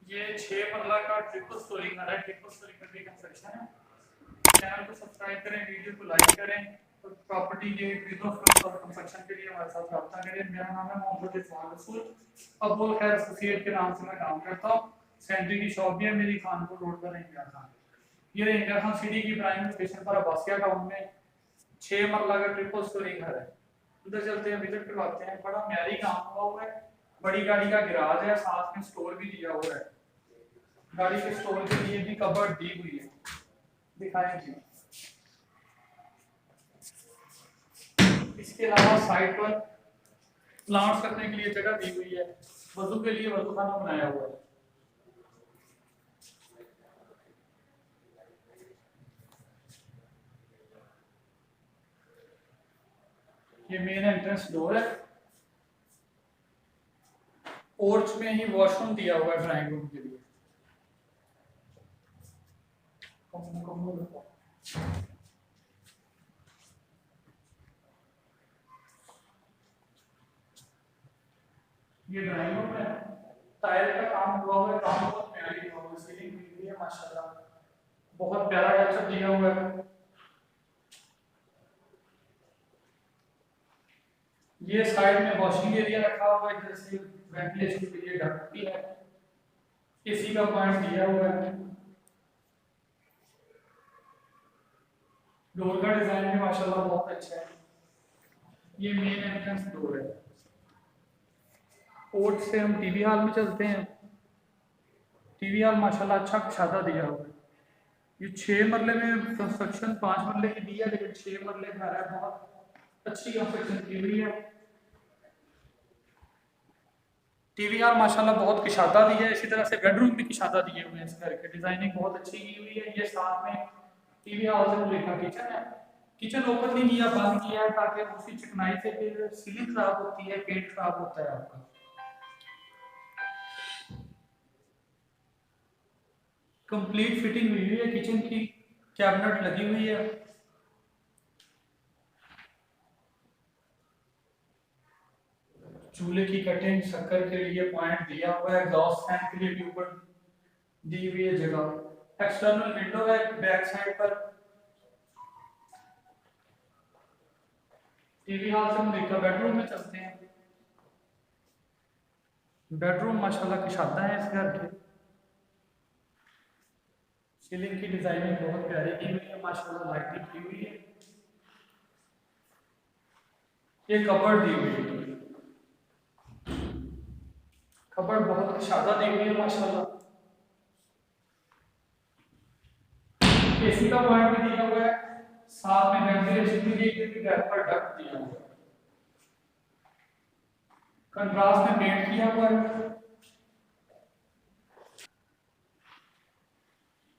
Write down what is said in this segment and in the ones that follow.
ये 6 मरला का ट्रिपल स्टोरी घर है। ट्रिपल स्टोरी का भी कंस्ट्रक्शन है। चैनल को सब्सक्राइब करें, वीडियो को लाइक करें और प्रॉपर्टी के वीडियो और कंस्ट्रक्शन के लिए हमारे साथ रब्ता करें। मेरा नाम है मोहम्मद इस्माइल रसूल। अब्दुल खैर एसोसिएट के नाम से मैं काम करता हूँ। सेंट्री की शॉप भी है मेरी, खानपुर रोड पर इंडिया खान। ये इंडिया खान सिटी की प्राइम लोकेशन पर अब्बासिया टाउन में 6 मरला का ट्रिपल स्टोरी घर है। उधर चलते हैं, विजिट करवाते हैं। बड़ा म्यारी काम हुआ है। बड़ी गाड़ी का गिराज है, साथ में स्टोर भी दिया हुआ है। गाड़ी के स्टोर के लिए भी कबर्ड दी हुई है, दिखाएंगे। इसके अलावा साइड पर प्लांट्स रखने के लिए जगह दी हुई है। वजू के लिए वजू खाना बनाया हुआ है। ये मेन एंट्रेंस डोर है। पोर्च में ही वॉशरूम दिया हुआ है ड्राइंग रूम के लिए। ये ड्राइंग रूम है। टाइल का काम हुआ हुआ है, काम बहुत प्यारी हुआ हुआ है। सीलिंग हुई है माशाल्लाह, बहुत प्यारा टचअप दिया हुआ है। ये साइड में वॉशिंग एरिया रखा हुआ है, जैसे वेंटिलेशन के लिए डक्ट भी है। एसी का पॉइंट दिया हुआ है। डोर का डिजाइन भी माशाल्लाह बहुत अच्छा है। ये मेन एंट्रेंस डोर है। पोर्ट से हम टीवी हॉल में चलते हैं। टीवी हॉल माशाल्लाह अच्छा शादा दिया हुआ है। ये 6 मरले में कंस्ट्रक्शन 5 मरले की दी है, लेकिन 6 मरले घर है। बहुत अच्छी कंस्ट्रक्शन की हुई है। टीवी हॉल माशाल्लाह बहुत किशादा दी है। इसी तरह से बेडरूम भी किशादा दिए हुए हैं। इस घर की डिजाइनिंग बहुत अच्छी की हुई है। ये साथ में टीवी हॉल से मुल्का किचन है। किचन ओपन नहीं किया, बंद किया है, ताकि उसी चिकनाई से फिर सीलिंग खराब होती है, पेंट खराब होता है आपका। कंप्लीट फिटिंग हुई हुई है किचन की, कैबिनेट लगी हुई है। चूल्हे की कटिंग, शक्कर के लिए पॉइंट दिया हुआ है। एग्जॉस्ट फैन के लिए भी ऊपर दी हुई है जगह। एक्सटर्नल विंडो है बैक साइड पर। टीवी हॉल से हम देखकर बेडरूम में चलते हैं। बेडरूम माशाल्लाह की शादा है इस घर के। सीलिंग की डिजाइनिंग बहुत प्यारी की हुई है माशाल्लाह, लाइटिंग की हुई है। ये कबर्ड दी हुई है। कबर्ड बहुत शादा दी हुई है माशाल्लाह। एसी का पॉइंट भी दिया हुआ है, साथ में वेंटिलेशन के लिए भी गैप पर डक्ट दिया हुआ है। कंट्रास्ट में पेंट किया हुआ है।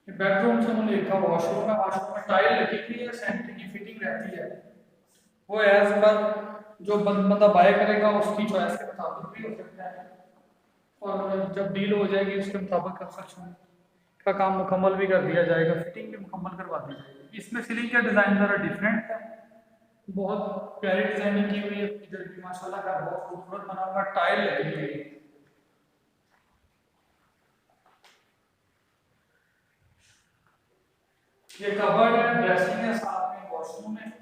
बेडरूम से हमने देखा वॉशरूम है। वॉशरूम में टाइल लगी हुई है, सेंट्री की फिटिंग रहती है। वो एज पर जो बंदा बाय करेगा उसकी चॉइस के मुताबिक भी हो सकता है, और जब डील हो जाएगी उसके मुताबिक कंस्ट्रक्शन का काम मुकम्मल भी कर दिया जाएगा, फिटिंग भी मुकम्मल करवा दी जाएगी। इसमें सीलिंग का डिज़ाइन ज़रा डिफरेंट है, बहुत प्यारी डिजाइनिंग की हुई है। इधर भी माशाल्लाह का बहुत खूबसूरत बना हुआ, टाइल लगी हुई है। ये कबर्ड है, ड्रेसिंग है, साथ में वॉशरूम है।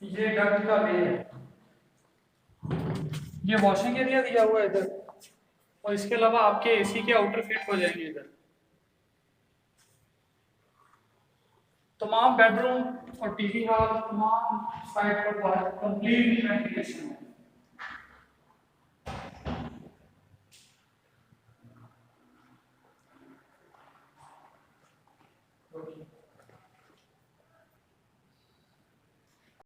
ये डक्ट का वे है। ये वॉशिंग एरिया दिया हुआ है इधर, और इसके अलावा आपके एसी के आउटर फिट हो जाएंगे इधर। तमाम बेडरूम और टीवी हॉल तमाम साइड पर कंप्लीट वेंटिलेशन है।